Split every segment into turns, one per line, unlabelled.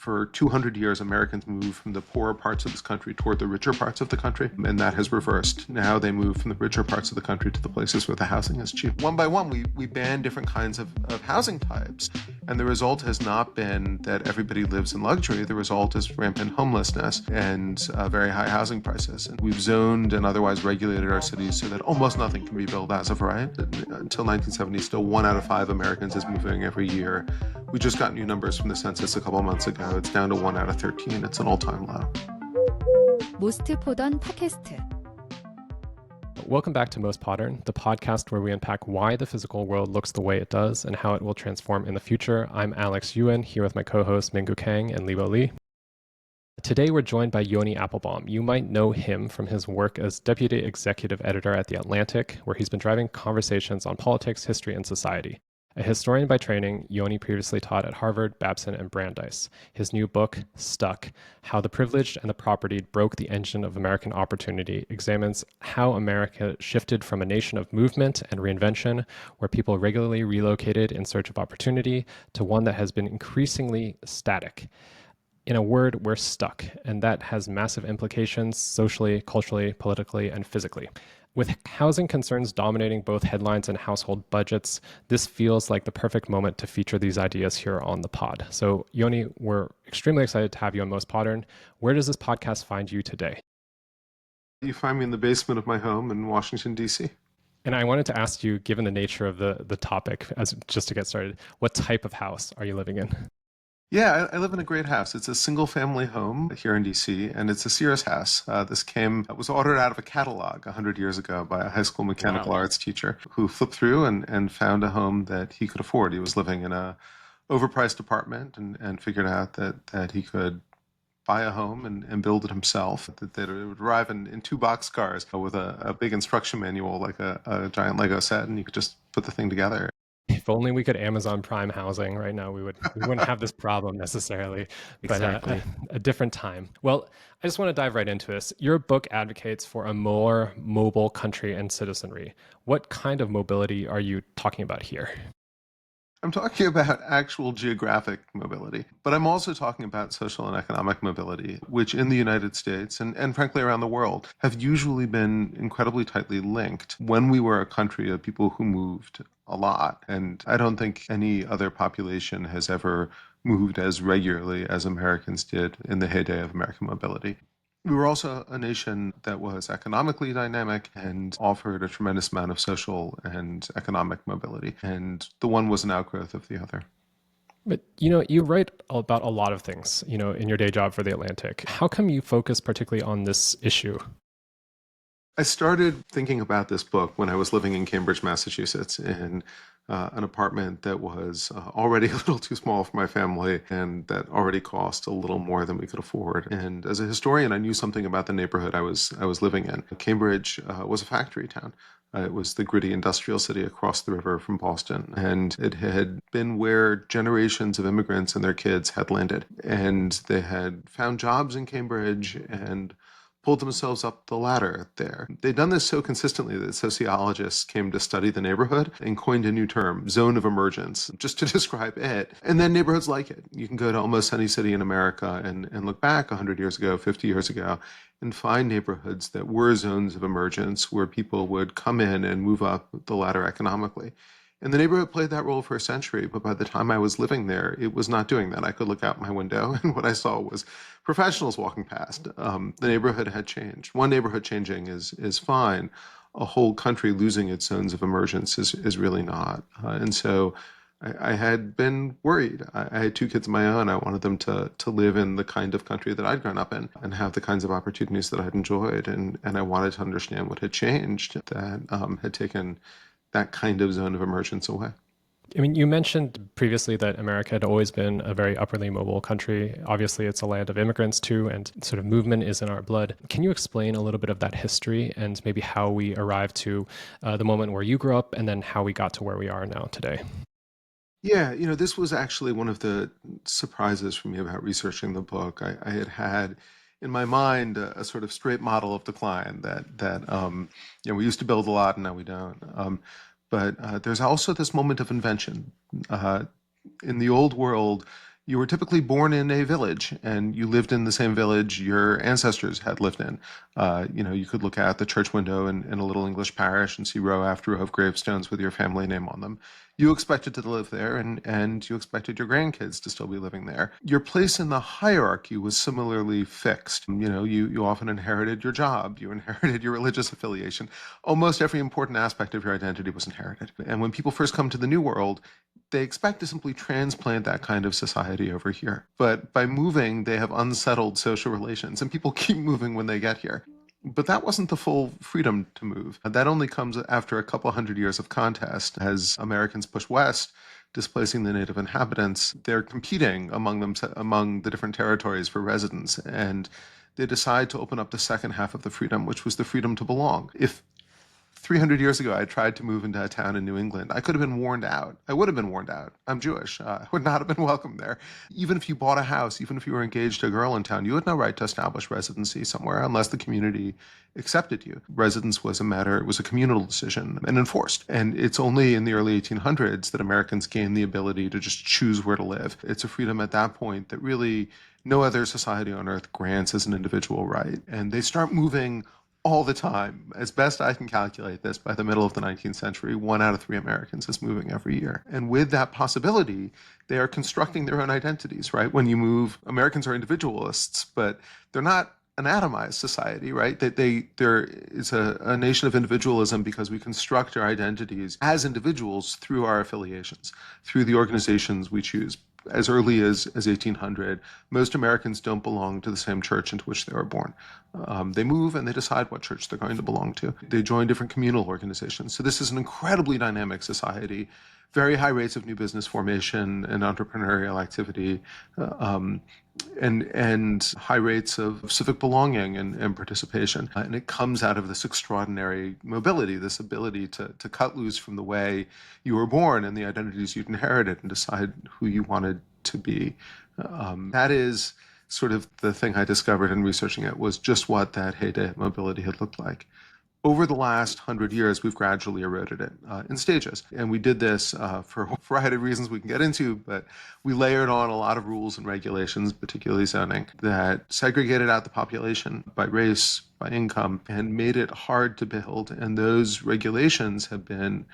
For 200 years, Americans moved from the poorer parts of this country toward the richer parts of the country, and that has reversed. Now they move from the richer parts of the country to the places where the housing is cheap. One by one, we ban different kinds of housing types, and the result has not been that everybody lives in luxury. The result is rampant homelessness and very high housing prices. And we've zoned and otherwise regulated our cities so that almost nothing can be built as of right. Until 1970, still 1 out of 5 Americans is moving every year. We just got new numbers from the census a couple of months ago. It's down to 1 out of 13. It's an all-time low.
Most Podern 팟캐스트.
Welcome back to Most Podern, the podcast where we unpack why the physical world looks the way it does and how it will transform in the future. I'm Alex Yuen, here with my co-hosts Minkoo Kang and Libo Li. Today we're joined by Yoni Appelbaum. You might know him from his work as deputy executive editor at The Atlantic, where he's been driving conversations on politics, history, and society. A historian by training, Yoni previously taught at Harvard, Babson, and Brandeis. His new book, Stuck, How the Privileged and the Propertied Broke the Engine of American Opportunity, examines how America shifted from a nation of movement and reinvention, where people regularly relocated in search of opportunity, to one that has been increasingly static. In a word, we're stuck, and that has massive implications socially, culturally, politically, and physically. With housing concerns dominating both headlines and household budgets, this feels like the perfect moment to feature these ideas here on the pod. So, Yoni, we're extremely excited to have you on Most Podern. Where does this podcast find you today?
You find me in the basement of my home in Washington, D.C.
And I wanted to ask you, given the nature of the topic, as just to get started, what type of house are you living in?
Yeah, I live in a great house. It's a single-family home here in D.C., and it's a Sears house. This was ordered out of a catalog 100 years ago by a high school mechanical arts teacher who flipped through and found a home that he could afford. He was living in a overpriced apartment and figured out that he could buy a home and build it himself, that it would arrive in 2 boxcars with a big instruction manual like a giant Lego set, and you could just put the thing together.
If only we could Amazon Prime housing right now, we wouldn't have this problem necessarily. But
Exactly.
a different time. Well, I just want to dive right into this. Your book advocates for a more mobile country and citizenry. What kind of mobility are you talking about here?
I'm talking about actual geographic mobility, but I'm also talking about social and economic mobility, which in the United States and frankly around the world have usually been incredibly tightly linked when we were a country of people who moved a lot. And I don't think any other population has ever moved as regularly as Americans did in the heyday of American mobility. We were also a nation that was economically dynamic and offered a tremendous amount of social and economic mobility, and the one was an outgrowth of the other.
But, you write about a lot of things, in your day job for The Atlantic. How come you focus particularly on this issue?
I started thinking about this book when I was living in Cambridge, Massachusetts, in an apartment that was already a little too small for my family and that already cost a little more than we could afford. And as a historian, I knew something about the neighborhood I was living in. Cambridge was a factory town. It was the gritty industrial city across the river from Boston, and it had been where generations of immigrants and their kids had landed. And they had found jobs in Cambridge and pulled themselves up the ladder there. They'd done this so consistently that sociologists came to study the neighborhood and coined a new term, zone of emergence, just to describe it. And then neighborhoods like it. You can go to almost any city in America and look back 100 years ago, 50 years ago, and find neighborhoods that were zones of emergence where people would come in and move up the ladder economically. And the neighborhood played that role for a century, but by the time I was living there, it was not doing that. I could look out my window, and what I saw was professionals walking past. The neighborhood had changed. One neighborhood changing is fine. A whole country losing its zones of emergence is really not. And so I had been worried. I had 2 kids of my own. I wanted them to live in the kind of country that I'd grown up in and have the kinds of opportunities that I'd enjoyed. And I wanted to understand what had changed that had taken that kind of zone of emergence away.
I mean, you mentioned previously that America had always been a very upwardly mobile country. Obviously, it's a land of immigrants too, and sort of movement is in our blood. Can you explain a little bit of that history and maybe how we arrived to the moment where you grew up and then how we got to where we are now today?
Yeah, this was actually one of the surprises for me about researching the book. I had in my mind a sort of straight model of decline that we used to build a lot and now we don't. But there's also this moment of invention. In the old world, You were typically born in a village and you lived in the same village your ancestors had lived in. You could look out the church window in a little English parish and see row after row of gravestones with your family name on them. You expected to live there, and you expected your grandkids to still be living there. Your place in the hierarchy was similarly fixed. You often inherited your job, you inherited your religious affiliation. Almost every important aspect of your identity was inherited. And when people first come to the New World, they expect to simply transplant that kind of society over here. But by moving, they have unsettled social relations, and people keep moving when they get here. But that wasn't the full freedom to move. That only comes after a couple hundred years of contest. As Americans push west, displacing the native inhabitants, they're competing among the different territories for residence, and they decide to open up the second half of the freedom, which was the freedom to belong. If 300 years ago, I tried to move into a town in New England, I could have been warned out. I would have been warned out. I'm Jewish. I would not have been welcome there. Even if you bought a house, even if you were engaged to a girl in town, you had no right to establish residency somewhere unless the community accepted you. Residence was it was a communal decision and enforced. And it's only in the early 1800s that Americans gained the ability to just choose where to live. It's a freedom at that point that really no other society on earth grants as an individual right. And they start moving all the time. As best I can calculate this, by the middle of the 19th century, 1 out of 3 Americans is moving every year. And with that possibility, they are constructing their own identities, right? When you move, Americans are individualists, but they're not an atomized society, right? There is a nation of individualism because we construct our identities as individuals through our affiliations, through the organizations we choose. As early as 1800, most Americans don't belong to the same church into which they were born. They move and they decide what church they're going to belong to. They join different communal organizations. So this is an incredibly dynamic society, very high rates of new business formation and entrepreneurial activity, and high rates of civic belonging and participation. And it comes out of this extraordinary mobility, this ability to cut loose from the way you were born and the identities you'd inherited and decide who you wanted to be. That is sort of the thing I discovered in researching it, was just what that heyday of mobility had looked like. Over the last 100 years, we've gradually eroded it in stages. And we did this for a variety of reasons we can get into, but we layered on a lot of rules and regulations, particularly zoning, that segregated out the population by race, by income, and made it hard to build. And those regulations have been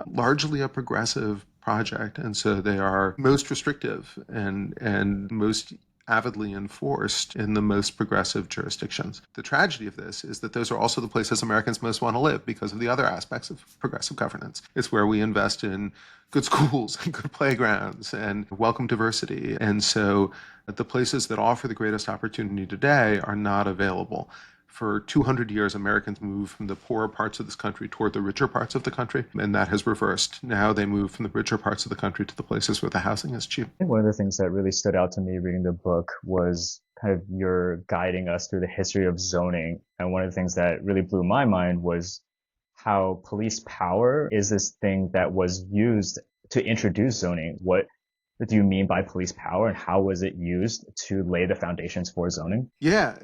largely a progressive project. And so they are most restrictive and most avidly enforced in the most progressive jurisdictions. The tragedy of this is that those are also the places Americans most want to live because of the other aspects of progressive governance. It's where we invest in good schools and good playgrounds and welcome diversity. And so the places that offer the greatest opportunity today are not available. For 200 years, Americans moved from the poorer parts of this country toward the richer parts of the country, and that has reversed. Now they move from the richer parts of the country to the places where the housing is cheap.
I think one of the things that really stood out to me reading the book was kind of your guiding us through the history of zoning. And one of the things that really blew my mind was how police power is this thing that was used to introduce zoning. What do you mean by police power, and how was it used to lay the foundations for zoning?
Yeah,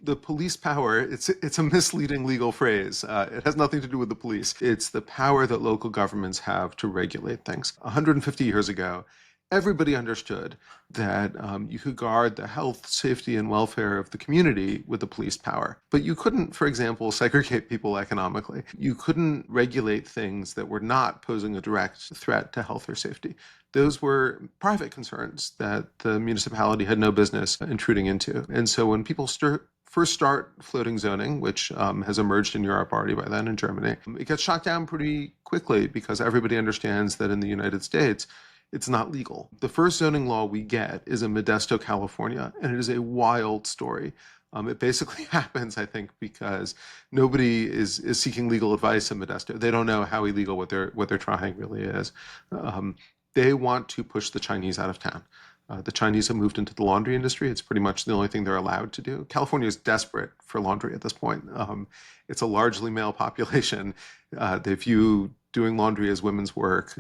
the police power, it's a misleading legal phrase. It has nothing to do with the police. It's the power that local governments have to regulate things. 150 years ago, everybody understood that you could guard the health, safety, and welfare of the community with the police power. But you couldn't, for example, segregate people economically. You couldn't regulate things that were not posing a direct threat to health or safety. Those were private concerns that the municipality had no business intruding into. And so when people first start floating zoning, which has emerged in Europe already by then in Germany, it gets shot down pretty quickly because everybody understands that in the United States, it's not legal. The first zoning law we get is in Modesto, California, and it is a wild story. It basically happens, I think, because nobody is seeking legal advice in Modesto. They don't know how illegal what they're trying really is. They want to push the Chinese out of town. The Chinese have moved into the laundry industry. It's pretty much the only thing they're allowed to do. California is desperate for laundry at this point. It's a largely male population. They view doing laundry as women's work.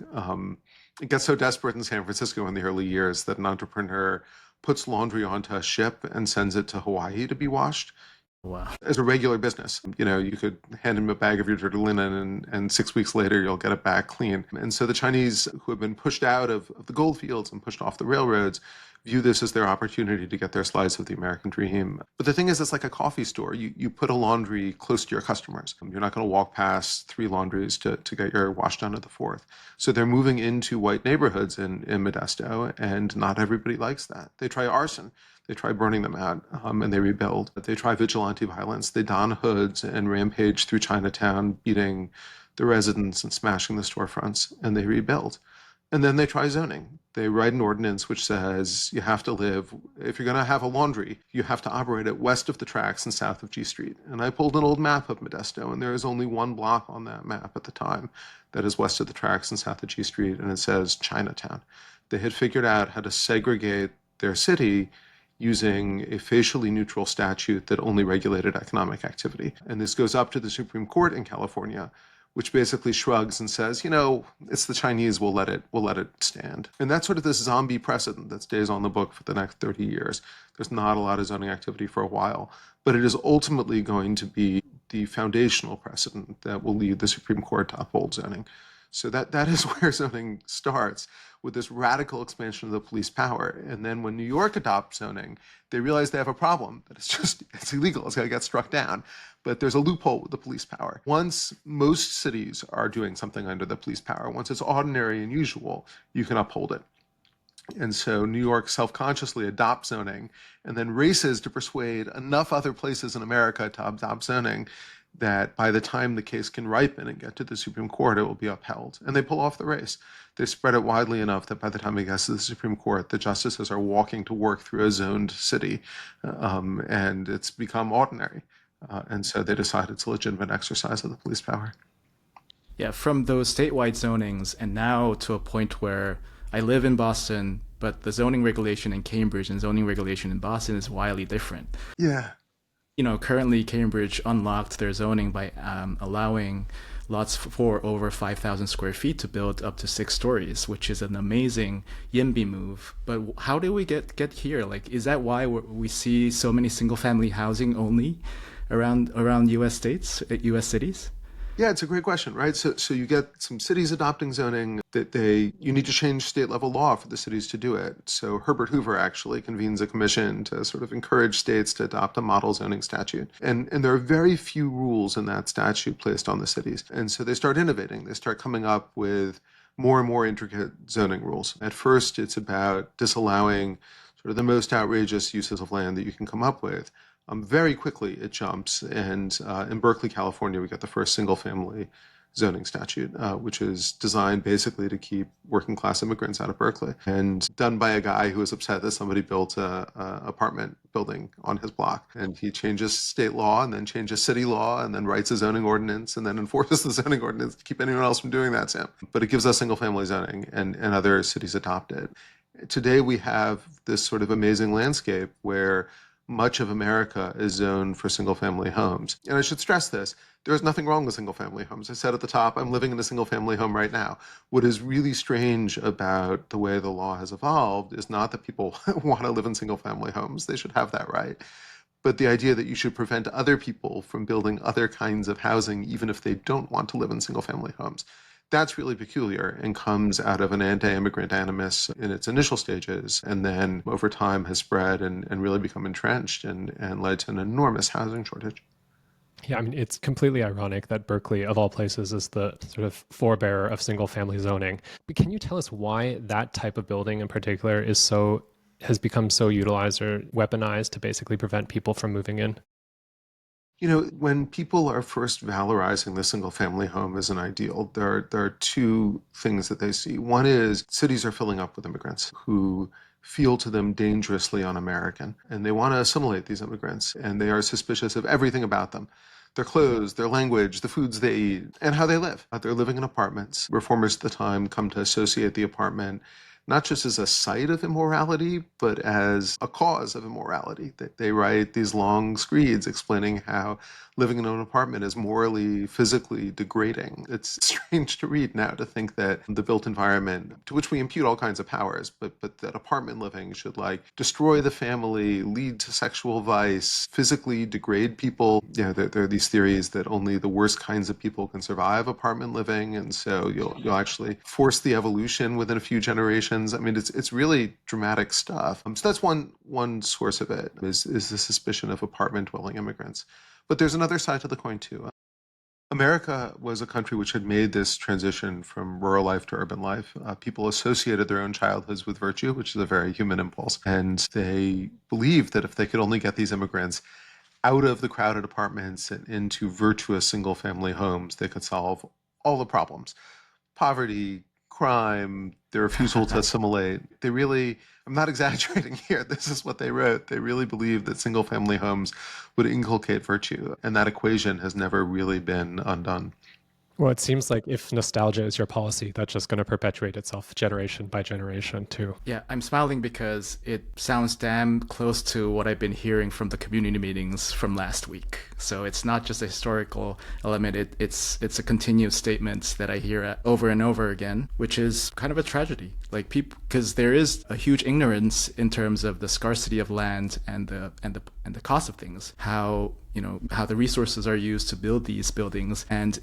It gets so desperate in San Francisco in the early years that an entrepreneur puts laundry onto a ship and sends it to Hawaii to be washed.
Wow.
As a regular business. You could hand him a bag of your dirty linen and 6 weeks later you'll get it back clean. And so the Chinese, who have been pushed out of the gold fields and pushed off the railroads, view this as their opportunity to get their slice of the American dream. But the thing is, it's like a coffee store. You put a laundry close to your customers. You're not going to walk past 3 laundries to get your wash done at the fourth. So they're moving into white neighborhoods in Modesto, and not everybody likes that. They try arson. They try burning them out, and they rebuild. They try vigilante violence. They don hoods and rampage through Chinatown, beating the residents and smashing the storefronts, and they rebuild. And then they try zoning. They write an ordinance which says you have to live, if you're going to have a laundry, you have to operate it west of the tracks and south of G Street. And I pulled an old map of Modesto, and there is only one block on that map at the time that is west of the tracks and south of G Street, and it says Chinatown. They had figured out how to segregate their city using a facially neutral statute that only regulated economic activity. And this goes up to the Supreme Court in California, which basically shrugs and says, it's the Chinese, we'll let it stand. And that's sort of this zombie precedent that stays on the book for the next 30 years. There's not a lot of zoning activity for a while, but it is ultimately going to be the foundational precedent that will lead the Supreme Court to uphold zoning. So that is where zoning starts, with this radical expansion of the police power. And then when New York adopts zoning, they realize they have a problem, that it's illegal, it's got to get struck down. But there's a loophole with the police power. Once most cities are doing something under the police power, once it's ordinary and usual, you can uphold it. And so New York self-consciously adopts zoning and then races to persuade enough other places in America to adopt zoning that by the time the case can ripen and get to the Supreme Court, it will be upheld. And they pull off the race. They spread it widely enough that by the time it gets to the Supreme Court, the justices are walking to work through a zoned city, and it's become ordinary. And so they decide it's a legitimate exercise of the police power.
Yeah, from those statewide zonings and now to a point where I live in Boston, but the zoning regulation in Cambridge and zoning regulation in Boston is wildly different.
Yeah.
Currently Cambridge unlocked their zoning by allowing lots for over 5,000 square feet to build up to 6 stories, which is an amazing YIMBY move. But how did we get here? Like, is that why we see so many single-family housing only around U.S. states, U.S. cities?
Yeah, it's a great question, right? So you get some cities adopting zoning that you need to change state level law for the cities to do it. So Herbert Hoover actually convenes a commission to sort of encourage states to adopt a model zoning statute. And there are very few rules in that statute placed on the cities. And so they start innovating. They start coming up with more and more intricate zoning rules. At first, it's about disallowing sort of the most outrageous uses of land that you can come up with. Very quickly, it jumps, and in Berkeley, California, we got the first single-family zoning statute, which is designed basically to keep working-class immigrants out of Berkeley, and done by a guy who was upset that somebody built a apartment building on his block. And he changes state law, and then changes city law, and then writes a zoning ordinance, and then enforces the zoning ordinance to keep anyone else from doing that, Sam. But it gives us single-family zoning, and other cities adopt it. Today, we have this sort of amazing landscape where much of America is zoned for single-family homes. And I should stress this, there is nothing wrong with single-family homes. I said at the top, I'm living in a single-family home right now. What is really strange about the way the law has evolved is not that people want to live in single-family homes. They should have that right. But the idea that you should prevent other people from building other kinds of housing, even if they don't want to live in single-family homes. That's really peculiar and comes out of an anti-immigrant animus in its initial stages, and then over time has spread and really become entrenched and led to an enormous housing shortage.
Yeah, I mean, it's completely ironic that Berkeley, of all places, is the sort of forebearer of single-family zoning. But can you tell us why that type of building in particular has become so utilized or weaponized to basically prevent people from moving in?
When people are first valorizing the single-family home as an ideal, there are two things that they see. One is cities are filling up with immigrants who feel to them dangerously un-American, and they want to assimilate these immigrants, and they are suspicious of everything about them. Their clothes, their language, the foods they eat, and how they live. They're living in apartments. Reformers at the time come to associate the apartment not just as a site of immorality, but as a cause of immorality. They write these long screeds explaining how living in an apartment is morally, physically degrading. It's strange to read now, to think that the built environment, to which we impute all kinds of powers, but that apartment living should destroy the family, lead to sexual vice, physically degrade people. There are these theories that only the worst kinds of people can survive apartment living, and so you'll actually force the evolution within a few generations conditions. I mean, it's really dramatic stuff. So that's one source of it is the suspicion of apartment dwelling immigrants. But there's another side to the coin too. America was a country which had made this transition from rural life to urban life. People associated their own childhoods with virtue, which is a very human impulse. And they believed that if they could only get these immigrants out of the crowded apartments and into virtuous single family homes, they could solve all the problems: poverty, crime, their refusal to assimilate. They really, I'm not exaggerating here, this is what they wrote. They really believed that single family homes would inculcate virtue, and that equation has never really been undone.
Well, it seems like if nostalgia is your policy, that's just going to perpetuate itself generation by generation too.
Yeah, I'm smiling because it sounds damn close to what I've been hearing from the community meetings from last week. So it's not just a historical element, it's a continued statement that I hear over and over again, which is kind of a tragedy. Like people, because there is a huge ignorance in terms of the scarcity of land and the cost of things. How the resources are used to build these buildings, and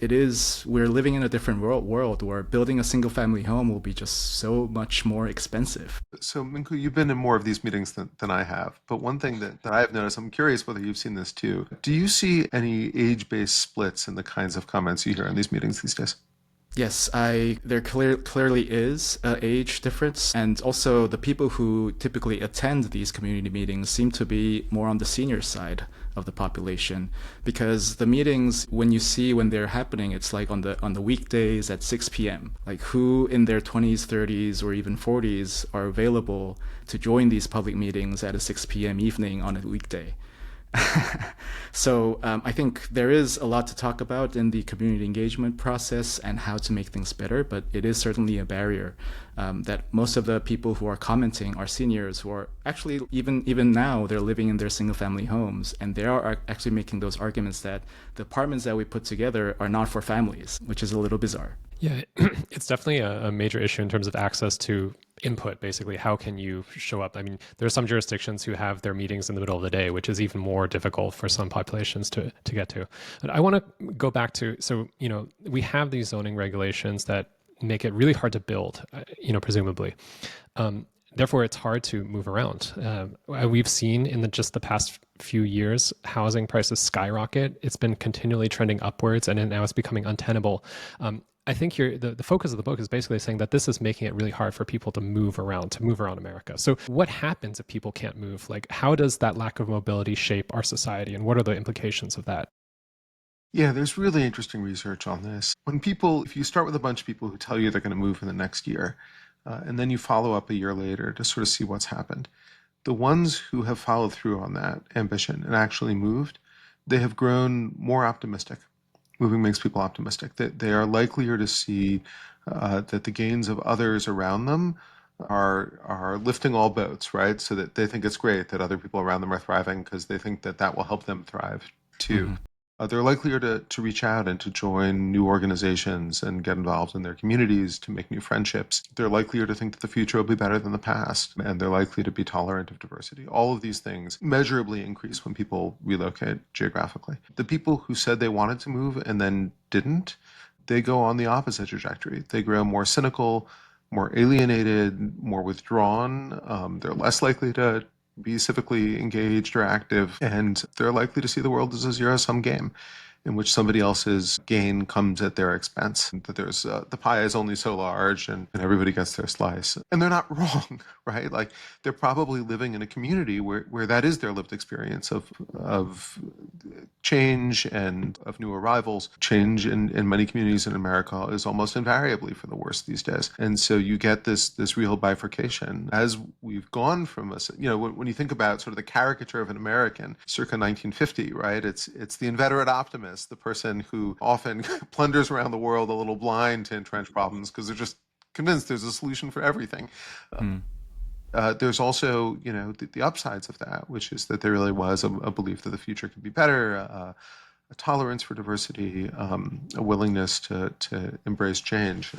we're living in a different world where building a single family home will be just so much more expensive.
So, Minkoo, you've been in more of these meetings than I have. But one thing that I have noticed, I'm curious whether you've seen this too. Do you see any age-based splits in the kinds of comments you hear in these meetings these days?
Yes, there clearly is an age difference, and also the people who typically attend these community meetings seem to be more on the senior side of the population, because the meetings, when they're happening, it's like on the weekdays at 6 p.m. Like who in their 20s, 30s, or even 40s are available to join these public meetings at a 6 p.m. evening on a weekday? So I think there is a lot to talk about in the community engagement process and how to make things better, but it is certainly a barrier that most of the people who are commenting are seniors who are actually, even now, they're living in their single family homes, and they are actually making those arguments that the apartments that we put together are not for families, which is a little bizarre.
Yeah, it's definitely a major issue in terms of access to input, basically. How can you show up? I mean, there are some jurisdictions who have their meetings in the middle of the day, which is even more difficult for some populations to get to. But I want to go back to, so, we have these zoning regulations that make it really hard to build, presumably. Therefore, it's hard to move around. We've seen in just the past few years, housing prices skyrocket. It's been continually trending upwards, and now it's becoming untenable. I think the focus of the book is basically saying that this is making it really hard for people to move around America. So what happens if people can't move? Like, how does that lack of mobility shape our society, and what are the implications of that?
Yeah, there's really interesting research on this. If you start with a bunch of people who tell you they're going to move in the next year, and then you follow up a year later to sort of see what's happened, the ones who have followed through on that ambition and actually moved, they have grown more optimistic. Moving makes people optimistic. They are likelier to see that the gains of others around them are lifting all boats, right? So that they think it's great that other people around them are thriving because they think that will help them thrive too.
Mm-hmm.
They're likelier to reach out and to join new organizations and get involved in their communities to make new friendships. They're likelier to think that the future will be better than the past, and they're likely to be tolerant of diversity. All of these things measurably increase when people relocate geographically. The people who said they wanted to move and then didn't, they go on the opposite trajectory. They grow more cynical, more alienated, more withdrawn. They're less likely to be civically engaged or active, and they're likely to see the world as a zero-sum game in which somebody else's gain comes at their expense. That there's the pie is only so large, and everybody gets their slice. And they're not wrong, right? Like they're probably living in a community where that is their lived experience of change and of new arrivals. Change in many communities in America is almost invariably for the worse these days. And so you get this real bifurcation. As we've gone from when you think about sort of the caricature of an American circa 1950, right? It's the inveterate optimist, the person who often plunders around the world a little blind to entrenched problems because they're just convinced there's a solution for everything. There's also, the upsides of that, which is that there really was a belief that the future could be better, a tolerance for diversity, a willingness to embrace change.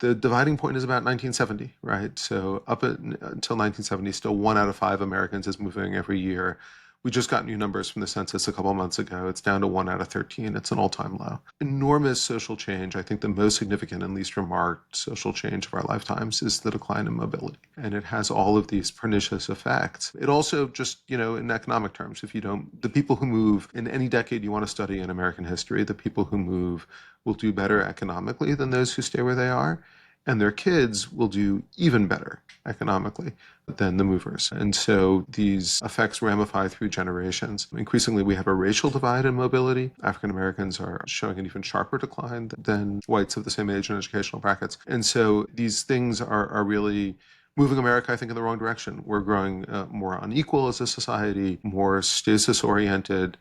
The dividing point is about 1970, right? So until 1970, still 1 out of 5 Americans is moving every year. We just got new numbers from the census a couple of months ago. It's down to 1 out of 13. It's an all-time low. Enormous social change. I think the most significant and least remarked social change of our lifetimes is the decline in mobility. And it has all of these pernicious effects. It also just, in economic terms, the people who move in any decade you want to study in American history, the people who move will do better economically than those who stay where they are. And their kids will do even better economically than the movers. And so these effects ramify through generations. Increasingly, we have a racial divide in mobility. African Americans are showing an even sharper decline than whites of the same age in educational brackets. And so these things are really moving America, I think, in the wrong direction. We're growing more unequal as a society, more stasis-oriented,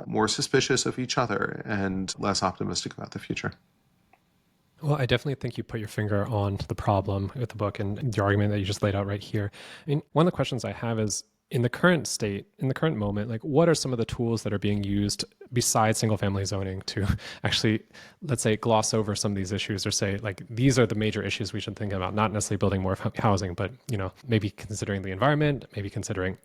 more suspicious of each other, and less optimistic about the future.
Well, I definitely think you put your finger on the problem with the book and the argument that you just laid out right here. I mean, one of the questions I have is, in the current state, in the current moment, like, what are some of the tools that are being used besides single family zoning to actually, let's say, gloss over some of these issues, or say, like, these are the major issues we should think about, not necessarily building more housing, but, maybe considering the environment, maybe considering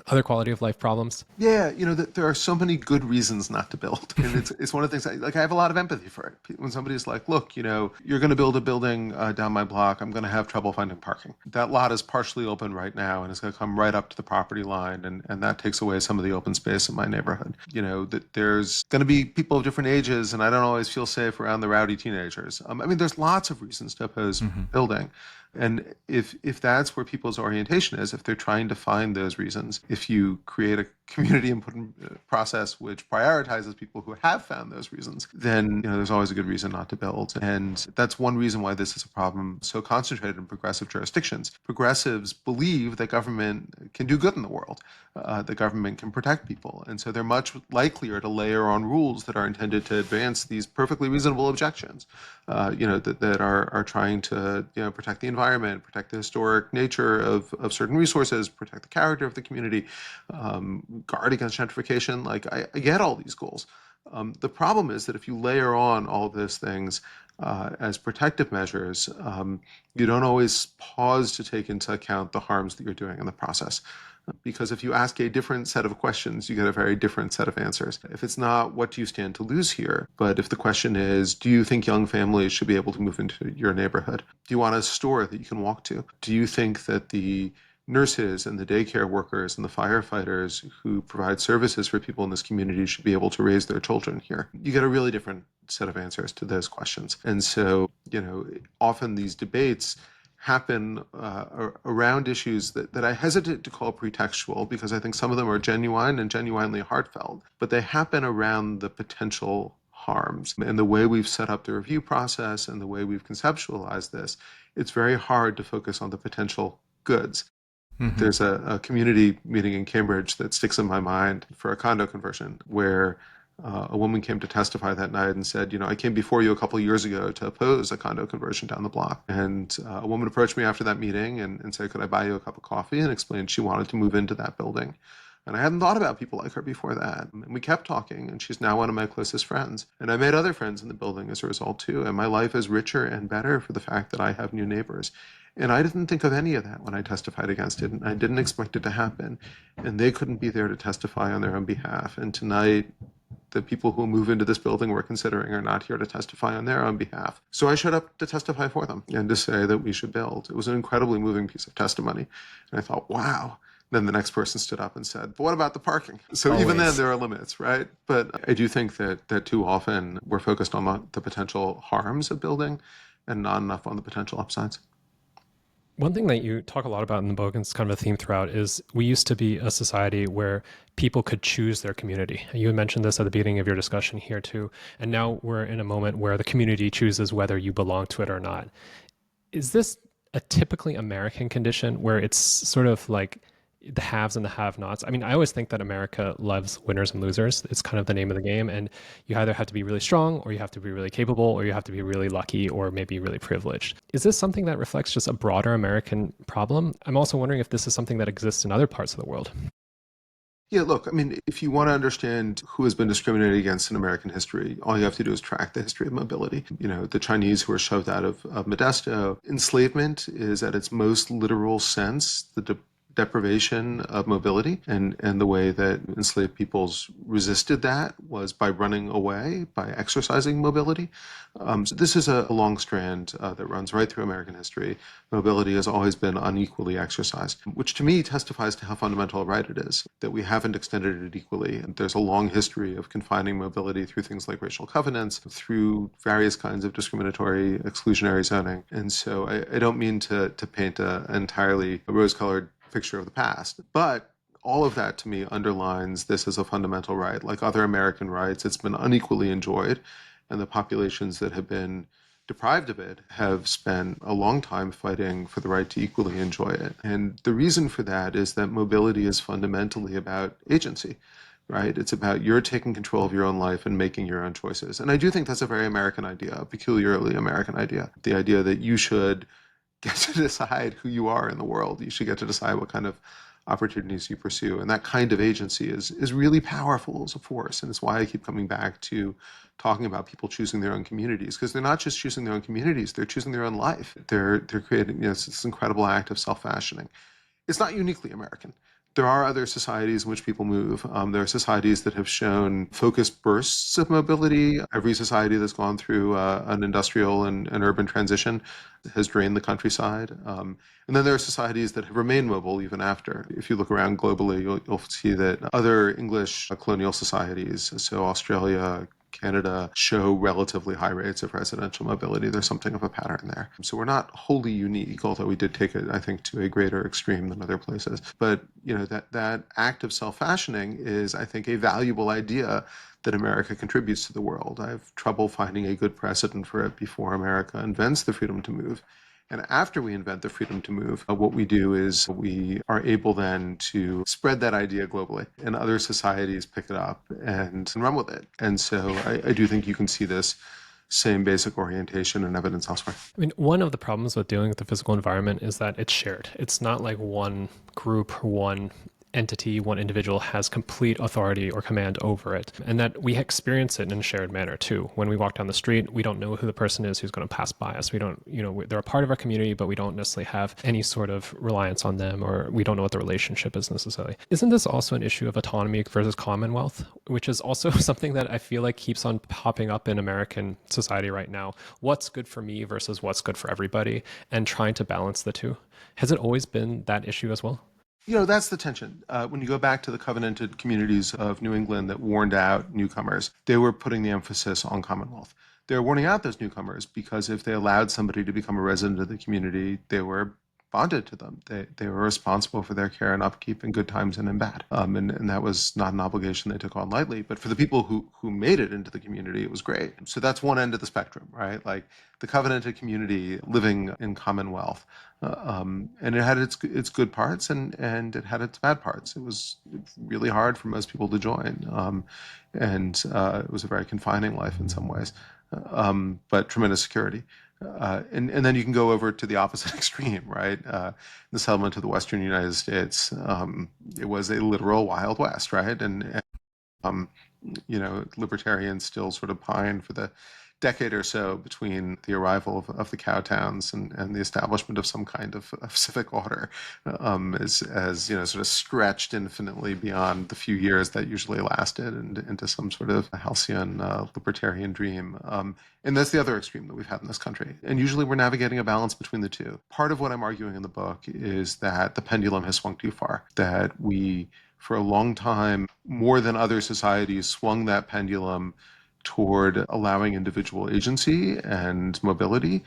other quality of life problems?
Yeah, there are so many good reasons not to build. And it's one of the things, I have a lot of empathy for it. When somebody's like, look, you're going to build a building down my block, I'm going to have trouble finding parking. That lot is partially open right now, and it's going to come right up to the property line, and that takes away some of the open space in my neighborhood. That there's going to be people of different ages, and I don't always feel safe around the rowdy teenagers. There's lots of reasons to oppose building. And if that's where people's orientation is, if they're trying to find those reasons, if you create a community input process which prioritizes people who have found those reasons, then there's always a good reason not to build. And that's one reason why this is a problem so concentrated in progressive jurisdictions. Progressives believe that government can do good in the world, that government can protect people. And so they're much likelier to layer on rules that are intended to advance these perfectly reasonable objections, that are trying to protect the environment, protect the historic nature of certain resources, protect the character of the community, guard against gentrification. Like, I get all these goals. The problem is that if you layer on all those things as protective measures, you don't always pause to take into account the harms that you're doing in the process. Because if you ask a different set of questions, you get a very different set of answers. If it's not, what do you stand to lose here? But if the question is, do you think young families should be able to move into your neighborhood? Do you want a store that you can walk to? Do you think that the nurses and the daycare workers and the firefighters who provide services for people in this community should be able to raise their children here? You get a really different set of answers to those questions. And so, often these debates happen around issues that I hesitate to call pretextual, because I think some of them are genuine and genuinely heartfelt, but they happen around the potential harms. And the way we've set up the review process and the way we've conceptualized this, it's very hard to focus on the potential goods. There's a community meeting in Cambridge that sticks in my mind for a condo conversion, where a woman came to testify that night and said, I came before you a couple of years ago to oppose a condo conversion down the block. And a woman approached me after that meeting and said, could I buy you a cup of coffee? And explained she wanted to move into that building. And I hadn't thought about people like her before that. And we kept talking, and she's now one of my closest friends. And I made other friends in the building as a result, too. And my life is richer and better for the fact that I have new neighbors. And I didn't think of any of that when I testified against it. And I didn't expect it to happen. And they couldn't be there to testify on their own behalf. And tonight, the people who move into this building we're considering are not here to testify on their own behalf. So I showed up to testify for them and to say that we should build. It was an incredibly moving piece of testimony. And I thought, wow. Then the next person stood up and said, but what about the parking? So
Always.
Even then there are limits, right? But I do think that too often we're focused on the potential harms of building and not enough on the potential upsides.
One thing that you talk a lot about in the book, and it's kind of a theme throughout, is we used to be a society where people could choose their community. You had mentioned this at the beginning of your discussion here too. And now we're in a moment where the community chooses whether you belong to it or not. Is this a typically American condition where it's sort of like the haves and the have-nots? I mean, I always think that America loves winners and losers. It's kind of the name of the game. And you either have to be really strong, or you have to be really capable, or you have to be really lucky, or maybe really privileged. Is this something that reflects just a broader American problem? I'm also wondering if this is something that exists in other parts of the world.
Yeah, look, if you want to understand who has been discriminated against in American history, all you have to do is track the history of mobility. The Chinese who were shoved out of Modesto. Enslavement is, at its most literal sense, the deprivation of mobility, and the way that enslaved peoples resisted that was by running away, by exercising mobility. So this is a long strand that runs right through American history. Mobility has always been unequally exercised, which to me testifies to how fundamental a right it is, that we haven't extended it equally. There's a long history of confining mobility through things like racial covenants, through various kinds of discriminatory, exclusionary zoning. And so I don't mean to paint an entirely rose-colored picture of the past, but all of that to me underlines this as a fundamental right. Like other American rights, it's been unequally enjoyed, and the populations that have been deprived of it have spent a long time fighting for the right to equally enjoy it. And the reason for that is that mobility is fundamentally about agency, right? It's about you're taking control of your own life and making your own choices. And I do think that's a very American idea, a peculiarly American idea. The idea that you should get to decide who you are in the world. You should get to decide what kind of opportunities you pursue. And that kind of agency is really powerful as a force. And it's why I keep coming back to talking about people choosing their own communities, because they're not just choosing their own communities, they're choosing their own life. They're creating, it's this incredible act of self-fashioning. It's not uniquely American. There are other societies in which people move. There are societies that have shown focused bursts of mobility. Every society that's gone through an industrial and an urban transition has drained the countryside. And then there are societies that have remained mobile even after. If you look around globally, you'll see that other English colonial societies, so Australia, Canada, show relatively high rates of residential mobility. There's something of a pattern there. So we're not wholly unique, although we did take it, I think, to a greater extreme than other places. But that act of self-fashioning is, I think, a valuable idea that America contributes to the world. I have trouble finding a good precedent for it before America invents the freedom to move. And after we invent the freedom to move, what we do is we are able then to spread that idea globally, and other societies pick it up and run with it. And so I do think you can see this same basic orientation and evidence elsewhere.
I mean, one of the problems with dealing with the physical environment is that it's shared. It's not like one group, one entity, one individual has complete authority or command over it, and that we experience it in a shared manner too. When we walk down the street, we don't know who the person is who's going to pass by us. We don't, they're a part of our community, but we don't necessarily have any sort of reliance on them, or we don't know what the relationship is necessarily. Isn't this also an issue of autonomy versus commonwealth, which is also something that I feel like keeps on popping up in American society right now? What's good for me versus what's good for everybody, and trying to balance the two. Has it always been that issue as well?
That's the tension. When you go back to the covenanted communities of New England that warned out newcomers, they were putting the emphasis on Commonwealth. They were warning out those newcomers because if they allowed somebody to become a resident of the community, they were bonded to them. They were responsible for their care and upkeep in good times and in bad. And that was not an obligation they took on lightly. But for the people who made it into the community, it was great. So that's one end of the spectrum, right? Like the covenanted community living in commonwealth. And it had its good parts and it had its bad parts. It was really hard for most people to join. And it was a very confining life in some ways, but tremendous security. And then you can go over to the opposite extreme, right? The settlement of the Western United States, it was a literal Wild West, right? And libertarians still sort of pine for the decade or so between the arrival of the cow towns and the establishment of some kind of civic order, as sort of stretched infinitely beyond the few years that usually lasted and into some sort of halcyon libertarian dream. And that's the other extreme that we've had in this country. And usually we're navigating a balance between the two. Part of what I'm arguing in the book is that the pendulum has swung too far, that we, for a long time, more than other societies, swung that pendulum toward allowing individual agency and mobility.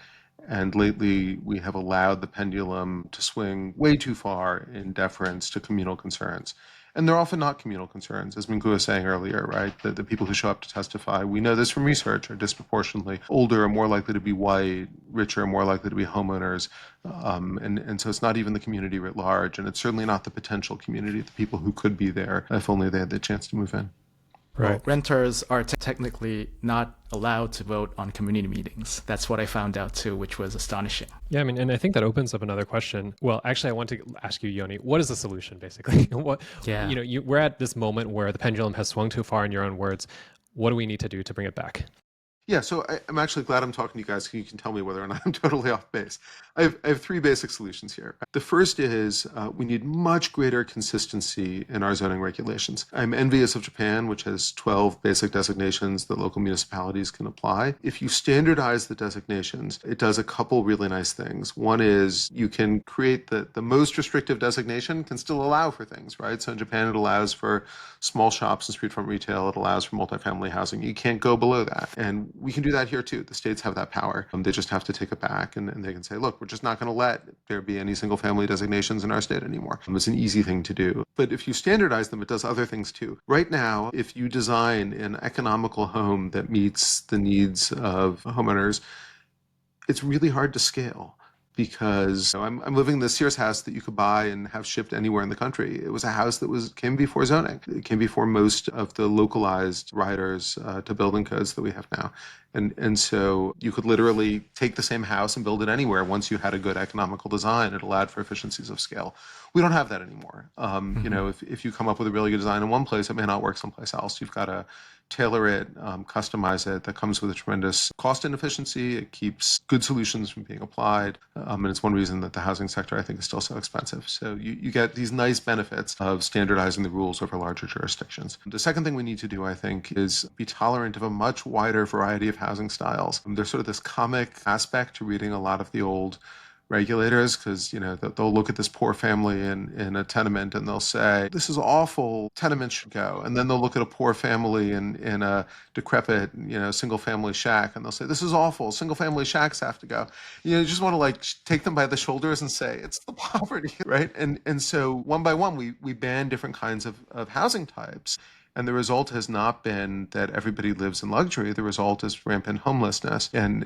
And lately, we have allowed the pendulum to swing way too far in deference to communal concerns. And they're often not communal concerns, as Minkoo was saying earlier, right? The people who show up to testify, we know this from research, are disproportionately older, are more likely to be white, richer, more likely to be homeowners. And so it's not even the community writ large, and it's certainly not the potential community, the people who could be there if only they had the chance to move in.
Right.
Well, renters are technically not allowed to vote on community meetings. That's what I found out too, which was astonishing.
Yeah, I mean, and I think that opens up another question. Well, actually, I want to ask you, Yoni, what is the solution, basically? We're at this moment where the pendulum has swung too far, in your own words. What do we need to do to bring it back?
Yeah, so I'm actually glad I'm talking to you guys. You can tell me whether or not I'm totally off base. I have three basic solutions here. The first is we need much greater consistency in our zoning regulations. I'm envious of Japan, which has 12 basic designations that local municipalities can apply. If you standardize the designations, it does a couple really nice things. One is you can create the most restrictive designation can still allow for things, right? So in Japan, it allows for small shops and street front retail. It allows for multifamily housing. You can't go below that. And we can do that here too. The states have that power. They just have to take it back and they can say, look, we're just not going to let there be any single family designations in our state anymore. It's an easy thing to do. But if you standardize them, it does other things too. Right now, if you design an economical home that meets the needs of homeowners, it's really hard to scale because I'm living in the Sears house that you could buy and have shipped anywhere in the country. It was a house that came before zoning. It came before most of the localized riders to building codes that we have now. And so you could literally take the same house and build it anywhere once you had a good economical design. It allowed for efficiencies of scale. We don't have that anymore. If you come up with a really good design in one place, it may not work someplace else. You've got to tailor it, customize it. That comes with a tremendous cost inefficiency. It keeps good solutions from being applied. And it's one reason that the housing sector, I think, is still so expensive. So you get these nice benefits of standardizing the rules over larger jurisdictions. The second thing we need to do, I think, is be tolerant of a much wider variety of housing styles. There's sort of this comic aspect to reading a lot of the old regulators because they'll look at this poor family in a tenement and they'll say this is awful, tenements should go, and then they'll look at a poor family in a decrepit single family shack and they'll say this is awful, single family shacks have to go. You just want to like take them by the shoulders and say it's the poverty, right? And so one by one we ban different kinds of housing types. And the result has not been that everybody lives in luxury. The result is rampant homelessness and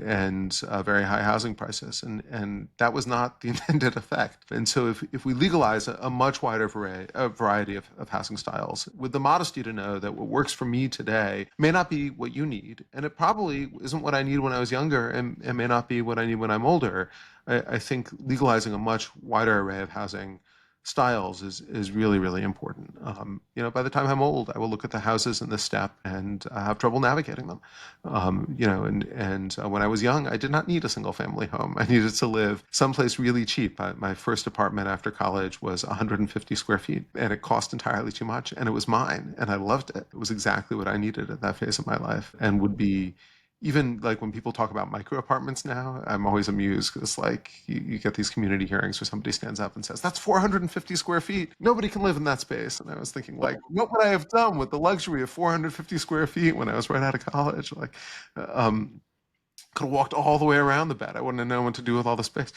very high housing prices. And that was not the intended effect. And so if we legalize a much wider variety of housing styles, with the modesty to know that what works for me today may not be what you need, and it probably isn't what I need when I was younger and may not be what I need when I'm older, I think legalizing a much wider array of housing styles is really, really important. By the time I'm old, I will look at the houses in this step and have trouble navigating them. When I was young, I did not need a single family home. I needed to live someplace really cheap. My first apartment after college was 150 square feet, and it cost entirely too much, and it was mine, and I loved it. It was exactly what I needed at that phase of my life, and would be even like when people talk about micro apartments now, I'm always amused because like you get these community hearings where somebody stands up and says, that's 450 square feet. Nobody can live in that space. And I was thinking like, what would I have done with the luxury of 450 square feet when I was right out of college? Like, could have walked all the way around the bed. I wouldn't have known what to do with all the space.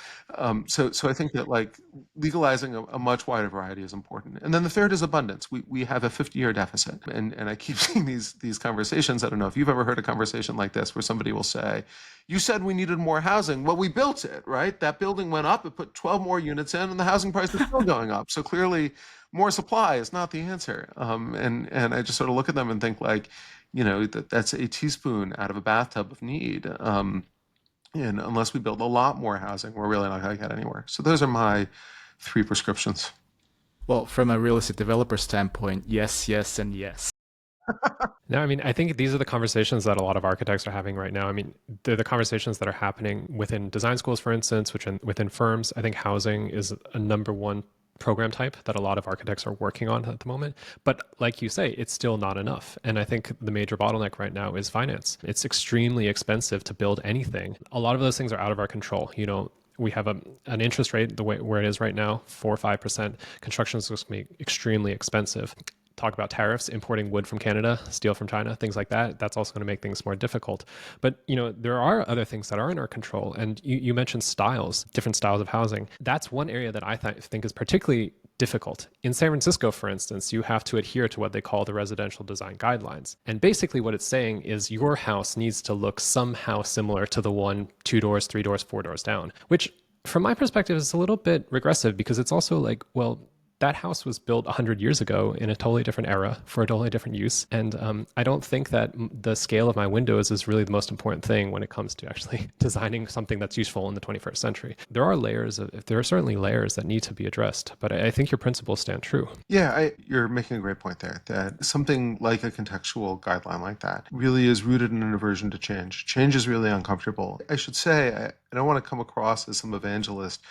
So I think that like legalizing a much wider variety is important. And then the third is abundance. We have a 50-year deficit. And I keep seeing these conversations. I don't know if you've ever heard a conversation like this where somebody will say, you said we needed more housing. Well, we built it, right? That building went up, it put 12 more units in, and the housing price is still going up. So clearly more supply is not the answer. And I just sort of look at them and think like, that's a teaspoon out of a bathtub of need. And unless we build a lot more housing, we're really not going to get anywhere. So those are my three prescriptions.
Well, from a real estate developer standpoint, yes, yes, and yes.
No, I mean, I think these are the conversations that a lot of architects are having right now. I mean, they're the conversations that are happening within design schools, for instance, within firms. I think housing is a number one program type that a lot of architects are working on at the moment. But like you say, it's still not enough. And I think the major bottleneck right now is finance. It's extremely expensive to build anything. A lot of those things are out of our control. We have an interest rate where it is right now, 4 or 5%. Construction is going to be extremely expensive. Talk about tariffs, importing wood from Canada, steel from China, things like that. That's also going to make things more difficult. But, there are other things that are in our control. And you mentioned different styles of housing. That's one area that I think is particularly difficult. In San Francisco, for instance, you have to adhere to what they call the residential design guidelines. And basically what it's saying is your house needs to look somehow similar to the one 2 doors, 3 doors, 4 doors down, which from my perspective is a little bit regressive because it's also like, well, that house was built 100 years ago in a totally different era for a totally different use. And I don't think that the scale of my windows is really the most important thing when it comes to actually designing something that's useful in the 21st century. There are certainly layers that need to be addressed, but I think your principles stand true.
Yeah, you're making a great point there, that something like a contextual guideline like that really is rooted in an aversion to change. Change is really uncomfortable. I should say, I don't want to come across as some evangelist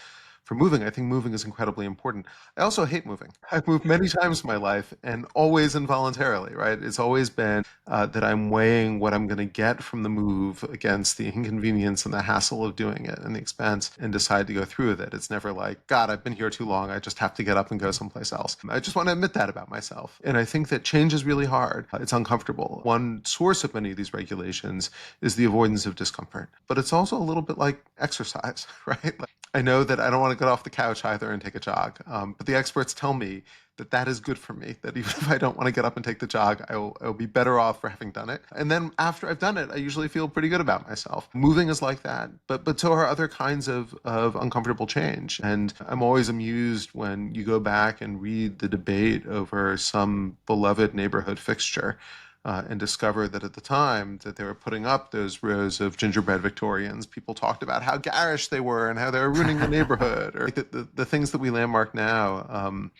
for moving. I think moving is incredibly important. I also hate moving. I've moved many times in my life and always involuntarily, right? It's always been that I'm weighing what I'm going to get from the move against the inconvenience and the hassle of doing it and the expense, and decide to go through with it. It's never like, God, I've been here too long. I just have to get up and go someplace else. I just want to admit that about myself. And I think that change is really hard. It's uncomfortable. One source of many of these regulations is the avoidance of discomfort. But it's also a little bit like exercise, right? I know that I don't want to get off the couch either and take a jog, but the experts tell me that that is good for me, that even if I don't want to get up and take the jog, I'll be better off for having done it. And then after I've done it, I usually feel pretty good about myself. Moving is like that, but so are other kinds of uncomfortable change. And I'm always amused when you go back and read the debate over some beloved neighborhood fixture. And discovered that at the time that they were putting up those rows of gingerbread Victorians, people talked about how garish they were and how they were ruining the neighborhood. Or the things that we landmark now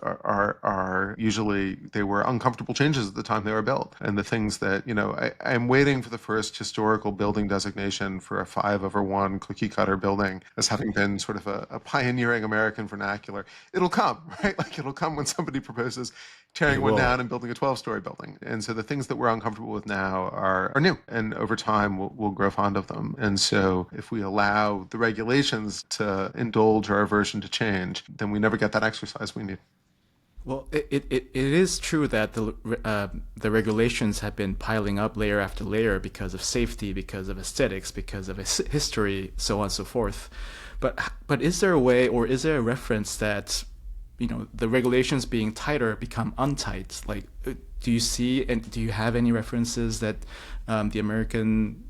are usually, they were uncomfortable changes at the time they were built. And the things that, I'm waiting for the first historical building designation for a 5/1 cookie cutter building as having been sort of a pioneering American vernacular. It'll come, right? Like it'll come when somebody proposes tearing
It
one
will.
down and building a 12-story building. And so the things that we're uncomfortable with now are new. And over time, we'll grow fond of them. And so if we allow the regulations to indulge our aversion to change, then we never get that exercise we need.
Well, it is true that the regulations have been piling up layer after layer because of safety, because of aesthetics, because of history, so on and so forth. But is there a way, or is there a reference that the regulations being tighter become untight? Like, do you see and do you have any references that the American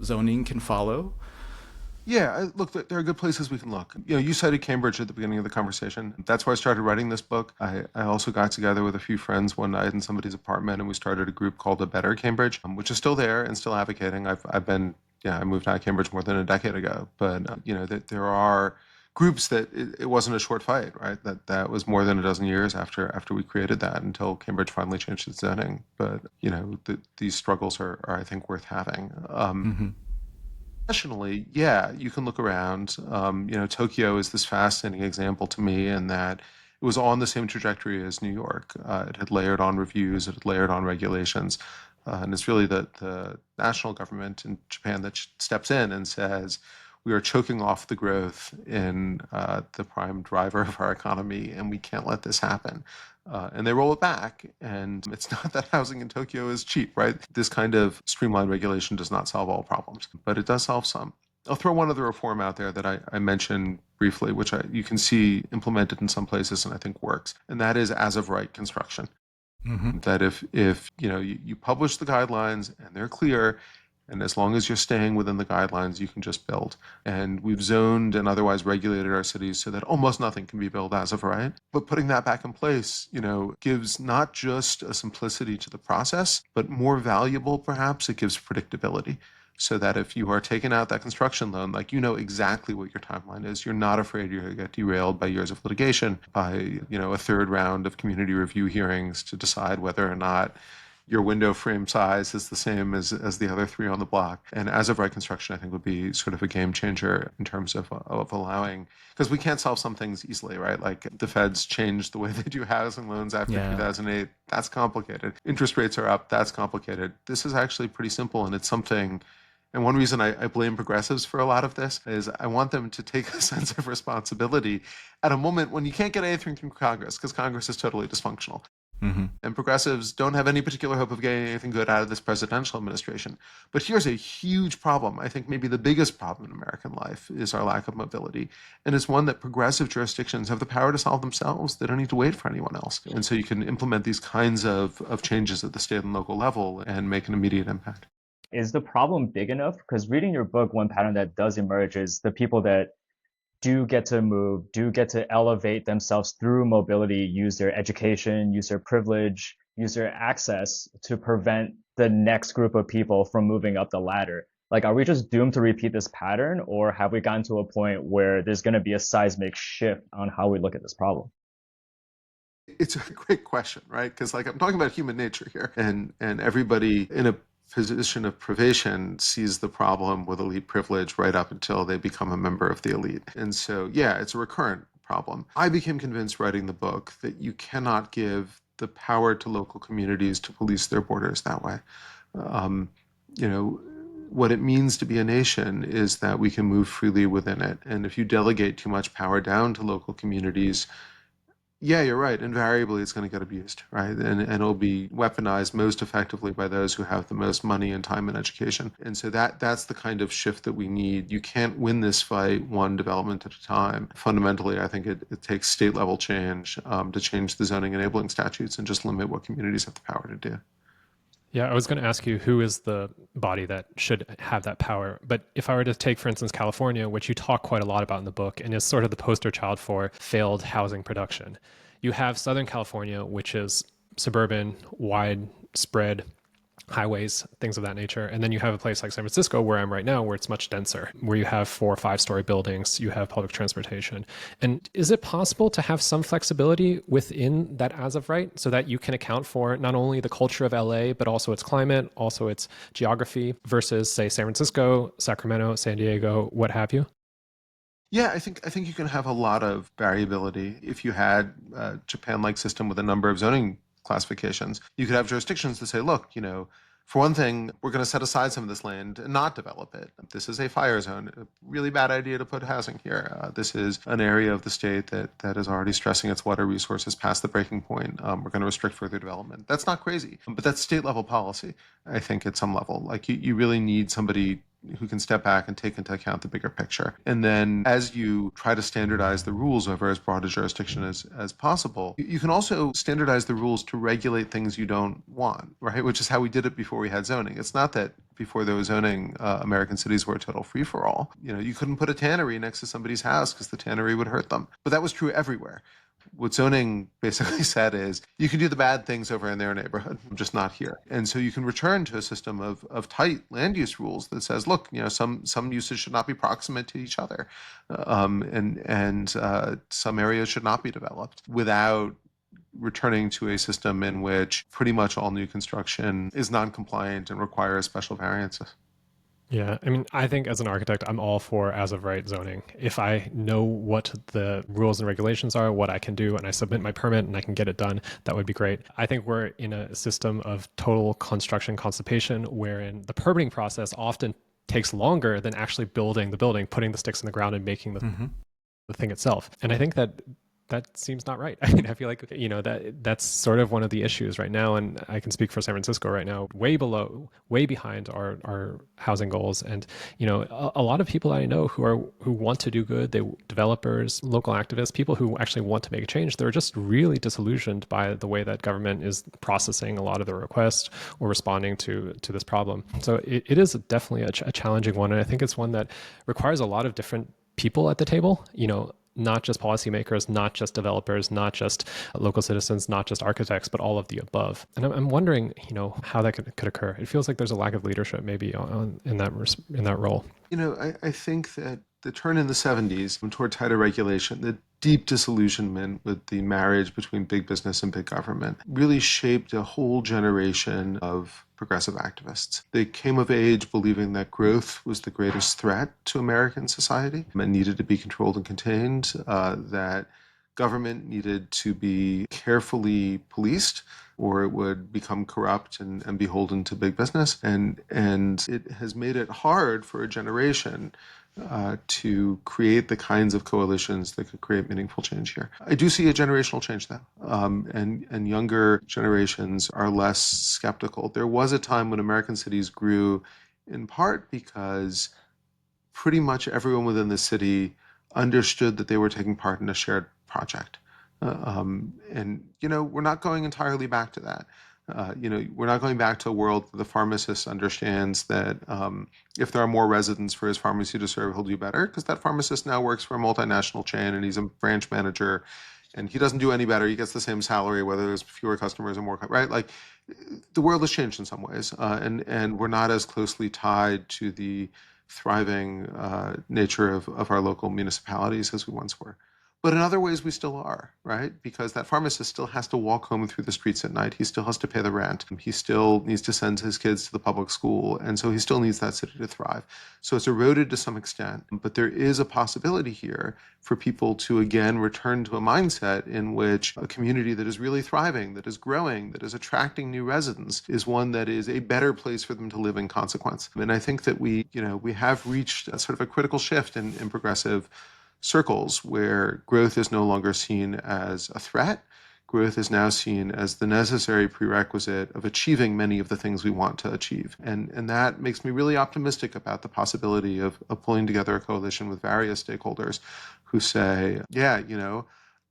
zoning can follow?
Yeah, look, there are good places we can look. You cited Cambridge at the beginning of the conversation. That's where I started writing this book. I also got together with a few friends one night in somebody's apartment, and we started a group called A Better Cambridge, which is still there and still advocating. I moved out of Cambridge more than a decade ago, but there are groups that it wasn't a short fight, right? That was more than a dozen years after we created that until Cambridge finally changed its zoning. But these struggles are I think worth having.
Mm-hmm.
Professionally, yeah, you can look around. Tokyo is this fascinating example to me in that it was on the same trajectory as New York. It had layered on reviews, it had layered on regulations. And it's really the national government in Japan that steps in and says, we are choking off the growth in the prime driver of our economy, and we can't let this happen. And they roll it back. And it's not that housing in Tokyo is cheap, right? This kind of streamlined regulation does not solve all problems, but it does solve some. I'll throw one other reform out there that I mentioned briefly, which you can see implemented in some places and I think works, and that is as of right construction.
Mm-hmm.
That if you publish the guidelines and they're clear, and as long as you're staying within the guidelines, you can just build. And we've zoned and otherwise regulated our cities so that almost nothing can be built as of right. But putting that back in place, gives not just a simplicity to the process, but more valuable, perhaps, it gives predictability. So that if you are taking out that construction loan, like exactly what your timeline is, you're not afraid you're going to get derailed by years of litigation, by a third round of community review hearings to decide whether or not your window frame size is the same as the other three on the block. And as of right construction, I think would be sort of a game changer in terms of allowing, because we can't solve some things easily, right? Like the feds changed the way they do housing loans after 2008. That's complicated. Interest rates are up. That's complicated. This is actually pretty simple, and it's something. And one reason I blame progressives for a lot of this is I want them to take a sense of responsibility at a moment when you can't get anything from Congress because Congress is totally dysfunctional.
Mm-hmm.
And progressives don't have any particular hope of getting anything good out of this presidential administration. But here's a huge problem. I think maybe the biggest problem in American life is our lack of mobility. And it's one that progressive jurisdictions have the power to solve themselves. They don't need to wait for anyone else. And so you can implement these kinds of changes at the state and local level and make an immediate impact.
Is the problem big enough? Because reading your book, one pattern that does emerge is the people that do get to move, do get to elevate themselves through mobility, use their education, use their privilege, use their access to prevent the next group of people from moving up the ladder. Like, are we just doomed to repeat this pattern, or have we gotten to a point where there's going to be a seismic shift on how we look at this problem?
It's a great question, right? Because like I'm talking about human nature here, and everybody in a position of privation sees the problem with elite privilege right up until they become a member of the elite. And so, yeah, it's a recurrent problem. I became convinced writing the book that you cannot give the power to local communities to police their borders that way. Um, you know, what it means to be a nation is that we can move freely within it. And if you delegate too much power down to local communities, yeah, you're right. Invariably, it's going to get abused, right? And it'll be weaponized most effectively by those who have the most money and time and education. And so that's the kind of shift that we need. You can't win this fight one development at a time. Fundamentally, I think it takes state level change to change the zoning enabling statutes and just limit what communities have the power to do.
Yeah, I was going to ask you who is the body that should have that power. But if I were to take, for instance, California, which you talk quite a lot about in the book and is sort of the poster child for failed housing production, you have Southern California, which is suburban, widespread highways, things of that nature. And then you have a place like San Francisco, where I'm right now, where it's much denser, where you have 4 or 5-story buildings, you have public transportation. And is it possible to have some flexibility within that as of right, so that you can account for not only the culture of LA, but also its climate, also its geography, versus, say, San Francisco, Sacramento, San Diego, what have you?
Yeah, I think you can have a lot of variability. If you had a Japan-like system with a number of zoning classifications, you could have jurisdictions that say, look, for one thing, we're going to set aside some of this land and not develop it. This is a fire zone. A really bad idea to put housing here. This is an area of the state that is already stressing its water resources past the breaking point. We're going to restrict further development. That's not crazy, but that's state level policy, I think, at some level. Like you really need somebody who can step back and take into account the bigger picture. And then as you try to standardize the rules over as broad a jurisdiction as possible, you can also standardize the rules to regulate things you don't want, right? Which is how we did it before we had zoning. It's not that before there was zoning, American cities were a total free-for-all. You couldn't put a tannery next to somebody's house because the tannery would hurt them. But that was true everywhere. What zoning basically said is you can do the bad things over in their neighborhood, just not here. And so you can return to a system of tight land use rules that says, look, some uses should not be proximate to each other, and some areas should not be developed without returning to a system in which pretty much all new construction is non-compliant and requires special variances.
Yeah, I mean, I think as an architect, I'm all for as of right zoning. If I know what the rules and regulations are, what I can do, and I submit my permit and I can get it done, that would be great. I think we're in a system of total construction constipation, wherein the permitting process often takes longer than actually building the building, putting the sticks in the ground and making the thing itself. And I think that seems not right. I mean, I feel like, that's sort of one of the issues right now. And I can speak for San Francisco right now, way behind our housing goals. And, a lot of people I know who want to do good, developers, local activists, people who actually want to make a change, they're just really disillusioned by the way that government is processing a lot of their requests or responding to this problem. So it is definitely a challenging one. And I think it's one that requires a lot of different people at the table, not just policymakers, not just developers, not just local citizens, not just architects, but all of the above. And I'm wondering, how that could occur. It feels like there's a lack of leadership maybe in that role.
I think that the turn in the 70s toward tighter regulation, the deep disillusionment with the marriage between big business and big government really shaped a whole generation of progressive activists. They came of age believing that growth was the greatest threat to American society and needed to be controlled and contained, that government needed to be carefully policed or it would become corrupt and beholden to big business. And it has made it hard for a generation to create the kinds of coalitions that could create meaningful change here. I do see a generational change though, and younger generations are less skeptical. There was a time when American cities grew in part because pretty much everyone within the city understood that they were taking part in a shared project. And we're not going entirely back to that. We're not going back to a world where the pharmacist understands that if there are more residents for his pharmacy to serve, he'll do better, because that pharmacist now works for a multinational chain and he's a branch manager, and he doesn't do any better. He gets the same salary whether there's fewer customers or more, right? Like the world has changed in some ways, and we're not as closely tied to the thriving nature of our local municipalities as we once were. But in other ways, we still are, right? Because that pharmacist still has to walk home through the streets at night. He still has to pay the rent. He still needs to send his kids to the public school. And so he still needs that city to thrive. So it's eroded to some extent. But there is a possibility here for people to, again, return to a mindset in which a community that is really thriving, that is growing, that is attracting new residents, is one that is a better place for them to live in consequence. And I think that we have reached a sort of a critical shift in progressive circles where growth is no longer seen as a threat. Growth is now seen as the necessary prerequisite of achieving many of the things we want to achieve. And that makes me really optimistic about the possibility of pulling together a coalition with various stakeholders who say, yeah,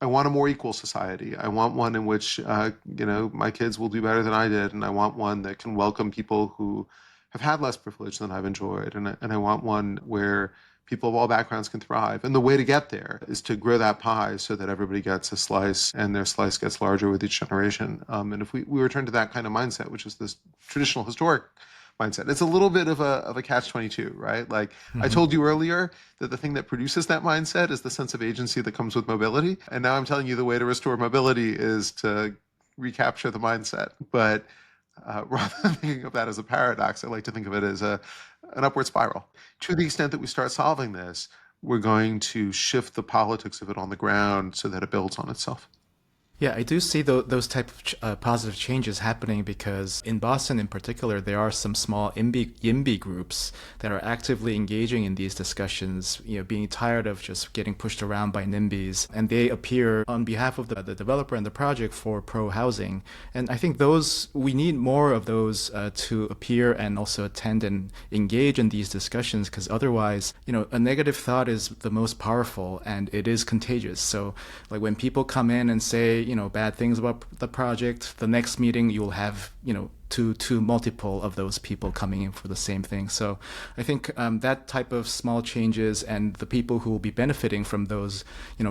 I want a more equal society. I want one in which, my kids will do better than I did. And I want one that can welcome people who have had less privilege than I've enjoyed. And I want one where people of all backgrounds can thrive. And the way to get there is to grow that pie so that everybody gets a slice and their slice gets larger with each generation. And if we return to that kind of mindset, which is this traditional historic mindset, it's a little bit of a catch-22, right? Like I told you earlier that the thing that produces that mindset is the sense of agency that comes with mobility. And now I'm telling you the way to restore mobility is to recapture the mindset. But rather than thinking of that as a paradox, I like to think of it as an upward spiral. To the extent that we start solving this, we're going to shift the politics of it on the ground so that it builds on itself.
Yeah, I do see those type of positive changes happening because in Boston in particular, there are some small YIMBY groups that are actively engaging in these discussions, being tired of just getting pushed around by NIMBYs. And they appear on behalf of the developer and the project for pro-housing. And I think we need more of those to appear and also attend and engage in these discussions, because otherwise, a negative thought is the most powerful and it is contagious. So like when people come in and say, bad things about the project, the next meeting you'll have, two multiple of those people coming in for the same thing. So I think that type of small changes and the people who will be benefiting from those,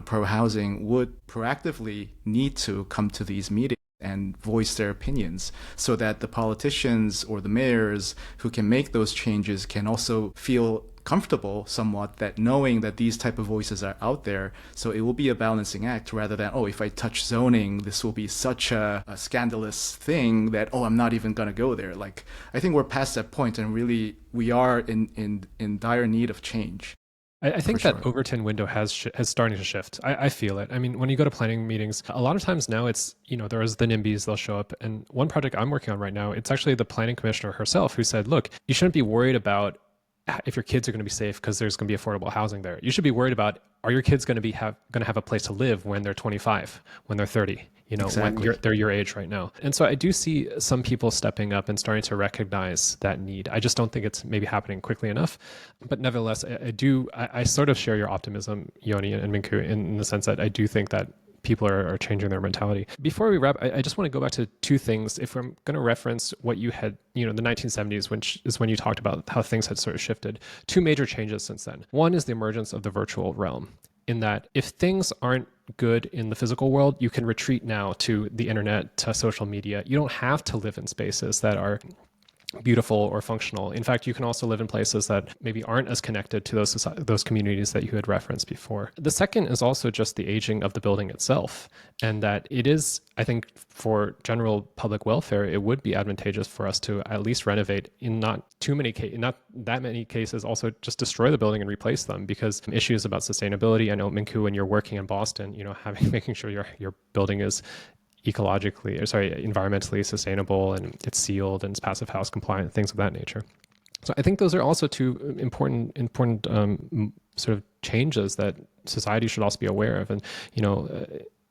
pro-housing would proactively need to come to these meetings and voice their opinions so that the politicians or the mayors who can make those changes can also feel comfortable somewhat that knowing that these type of voices are out there. So it will be a balancing act rather than, if I touch zoning, this will be such a scandalous thing that, I'm not even going to go there. Like, I think we're past that point and really we are in dire need of change.
I think that Overton window has starting to shift. I feel it. I mean, when you go to planning meetings, a lot of times now it's, there's the NIMBYs, they'll show up. And one project I'm working on right now, it's actually the planning commissioner herself who said, look, you shouldn't be worried about if your kids are going to be safe because there's going to be affordable housing there. You should be worried about, are your kids going to have a place to live when they're 25, when they're 30,
exactly.
when they're your age right now. And so I do see some people stepping up and starting to recognize that need. I just don't think it's maybe happening quickly enough. But nevertheless, I sort of share your optimism, Yoni and Minkoo, in the sense that I do think that people are changing their mentality. Before we wrap, I just want to go back to two things. If I'm going to reference what you had, the 1970s, which is when you talked about how things had sort of shifted, two major changes since then. One is the emergence of the virtual realm, in that if things aren't good in the physical world, you can retreat now to the internet, to social media. You don't have to live in spaces that are beautiful or functional. In fact, you can also live in places that maybe aren't as connected to those communities that you had referenced before. The second is also just the aging of the building itself, and that it is, I think, for general public welfare, it would be advantageous for us to at least renovate in not that many cases, also just destroy the building and replace them, because issues about sustainability. I know, Minkoo, when you're working in Boston, making sure your building is environmentally sustainable and it's sealed and it's passive house compliant, things of that nature. So I think those are also two important sort of changes that society should also be aware of. And,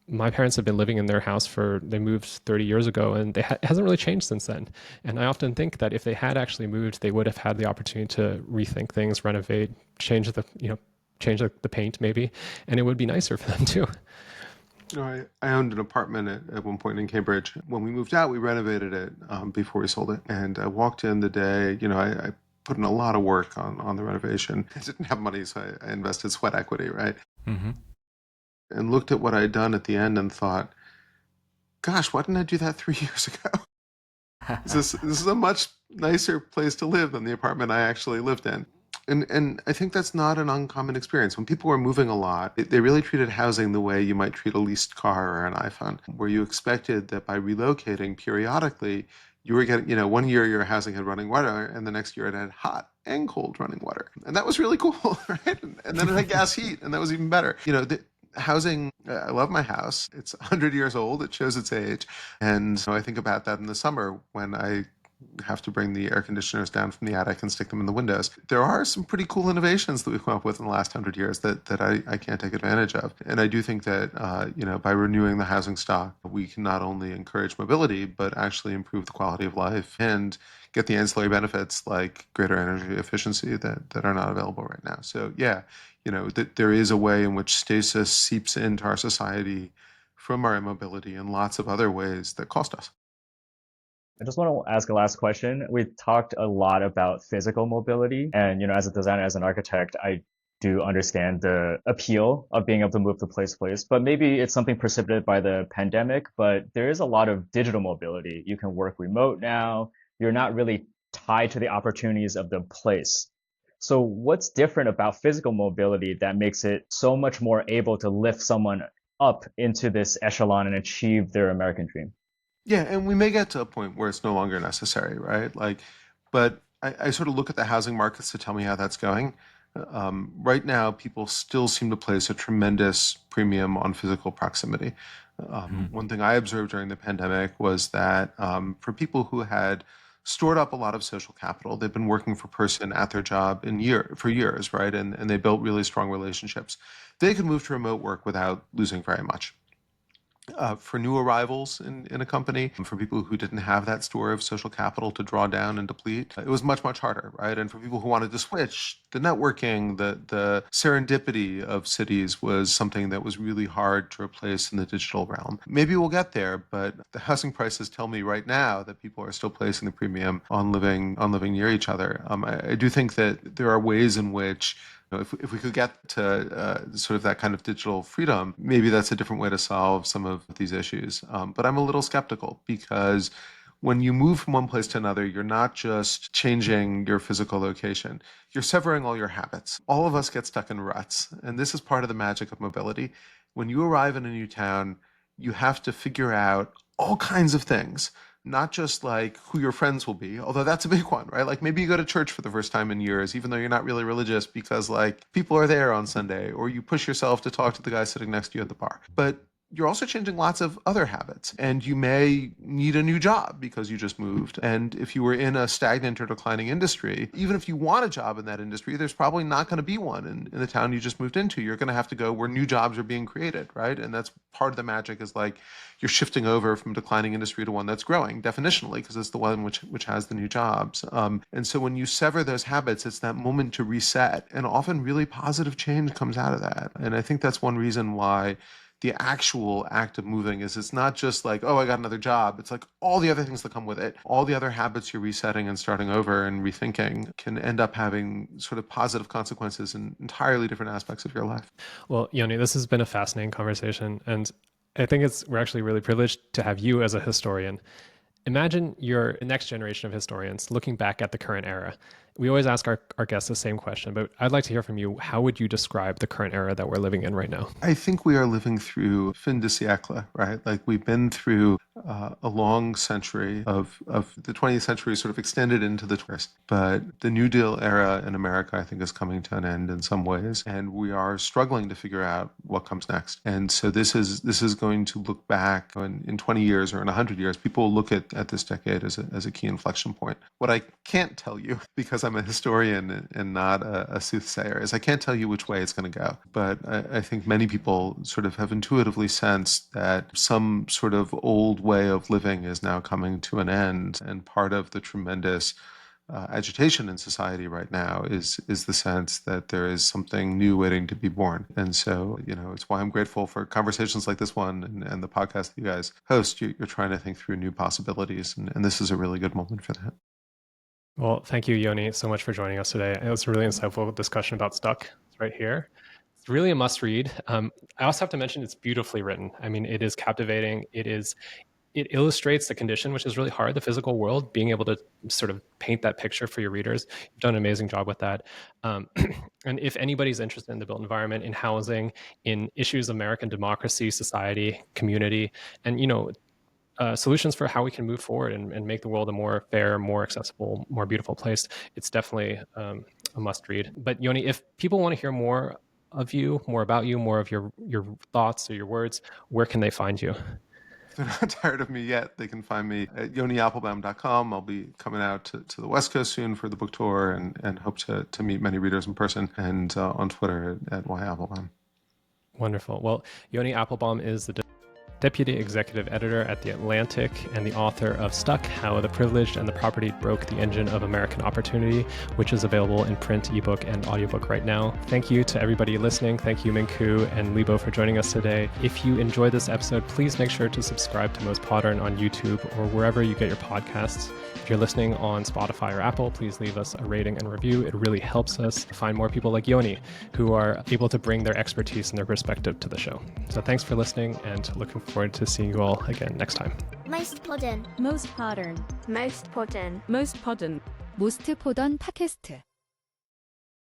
my parents have been living in their house they moved 30 years ago, and it hasn't really changed since then. And I often think that if they had actually moved, they would have had the opportunity to rethink things, renovate, change the paint maybe, and it would be nicer for them too.
I owned an apartment at one point in Cambridge. When we moved out, we renovated it before we sold it. And I walked in the day, I put in a lot of work on the renovation. I didn't have money, so I invested sweat equity, right?
Mm-hmm.
And looked at what I had done at the end and thought, gosh, why didn't I do that 3 years ago? This is a much nicer place to live than the apartment I actually lived in. And I think that's not an uncommon experience. When people were moving a lot, they really treated housing the way you might treat a leased car or an iPhone, where you expected that by relocating periodically, you were getting, 1 year your housing had running water, and the next year it had hot and cold running water. And that was really cool, right? And then it had gas heat, and that was even better. Housing, I love my house. It's 100 years old. It shows its age. And so I think about that in the summer when I have to bring the air conditioners down from the attic and stick them in the windows. There are some pretty cool innovations that we've come up with in the last 100 years that I can't take advantage of. And I do think that, by renewing the housing stock, we can not only encourage mobility, but actually improve the quality of life and get the ancillary benefits like greater energy efficiency that are not available right now. So yeah, that there is a way in which stasis seeps into our society from our immobility and lots of other ways that cost us.
I just want to ask a last question. We talked a lot about physical mobility, and as a designer, as an architect, I do understand the appeal of being able to move to place to place, but maybe it's something precipitated by the pandemic, but there is a lot of digital mobility. You can work remote now. You're not really tied to the opportunities of the place. So what's different about physical mobility that makes it so much more able to lift someone up into this echelon and achieve their American dream?
Yeah, and we may get to a point where it's no longer necessary, right? But I sort of look at the housing markets to tell me how that's going. Right now, people still seem to place a tremendous premium on physical proximity. One thing I observed during the pandemic was that for people who had stored up a lot of social capital, they've been working for person at their job for years, right? And they built really strong relationships. They could move to remote work without losing very much. For new arrivals in a company, for people who didn't have that store of social capital to draw down and deplete, it was much, much harder, right? And for people who wanted to switch, the networking, the serendipity of cities was something that was really hard to replace in the digital realm. Maybe we'll get there, but the housing prices tell me right now that people are still placing the premium on living near each other. I do think that there are ways in which if we could get to sort of that kind of digital freedom, maybe that's a different way to solve some of these issues. But I'm a little skeptical because when you move from one place to another, you're not just changing your physical location, you're severing all your habits. All of us get stuck in ruts, and this is part of the magic of mobility. When you arrive in a new town, you have to figure out all kinds of things, not just like who your friends will be, although that's a big one, right? Like maybe you go to church for the first time in years, even though you're not really religious because like people are there on Sunday, or you push yourself to talk to the guy sitting next to you at the bar. But you're also changing lots of other habits, and you may need a new job because you just moved. And if you were in a stagnant or declining industry, even if you want a job in that industry, there's probably not going to be one in the town you just moved into. You're going to have to go where new jobs are being created, right? And that's part of the magic, is like you're shifting over from declining industry to one that's growing definitionally, because it's the one which has the new jobs. And so when you sever those habits, it's that moment to reset, and often really positive change comes out of that. And I think that's one reason why the actual act of moving is, it's not just like, oh, I got another job. It's like all the other things that come with it, all the other habits you're resetting and starting over and rethinking can end up having sort of positive consequences in entirely different aspects of your life.
Well, Yoni, this has been a fascinating conversation, and I think we're actually really privileged to have you as a historian. Imagine you're the next generation of historians looking back at the current era. We always ask our guests the same question, but I'd like to hear from you. How would you describe the current era that we're living in right now?
I think we are living through fin de siècle, right? Like we've been through a long century of the 20th century sort of extended into the 21st. But the New Deal era in America, I think, is coming to an end in some ways, and we are struggling to figure out what comes next. And so this is going to look back in 20 years or in 100 years. People will look at this decade as a key inflection point. What I can't tell you, because I'm a historian and not a soothsayer, is I can't tell you which way it's going to go. But I think many people sort of have intuitively sensed that some sort of old way of living is now coming to an end. And part of the tremendous agitation in society right now is the sense that there is something new waiting to be born. And so, it's why I'm grateful for conversations like this one and the podcast that you guys host. You're trying to think through new possibilities, and this is a really good moment for that.
Well, thank you, Yoni, so much for joining us today. It was a really insightful discussion about Stuck. It's right here. It's really a must read. I also have to mention it's beautifully written. I mean, it is captivating. It illustrates the condition, which is really hard, the physical world, being able to sort of paint that picture for your readers. You've done an amazing job with that. And if anybody's interested in the built environment, in housing, in issues of American democracy, society, community, and, solutions for how we can move forward and make the world a more fair, more accessible, more beautiful place, it's definitely a must read. But Yoni, if people want to hear more of you, more about you, more of your thoughts or your words, where can they find you?
If they're not tired of me yet, they can find me at yoniappelbaum.com. I'll be coming out to the West Coast soon for the book tour and hope to meet many readers in person, and on Twitter at yappelbaum.
Wonderful. Well, Yoni Appelbaum is the Deputy Executive Editor at The Atlantic and the author of Stuck, How the Privileged and the Property Broke the Engine of American Opportunity, which is available in print, ebook, and audiobook right now. Thank you to everybody listening. Thank you, Minkoo and Libo, for joining us today. If you enjoyed this episode, please make sure to subscribe to Most Podern on YouTube or wherever you get your podcasts. If you're listening on Spotify or Apple, please leave us a rating and review. It really helps us find more people like Yoni who are able to bring their expertise and their perspective to the show. So thanks for listening, and looking forward to seeing you all again next time.
Most Podern.
Most Podern.
Most Podern.
Most Podern. 모스트 포던 팟캐스트.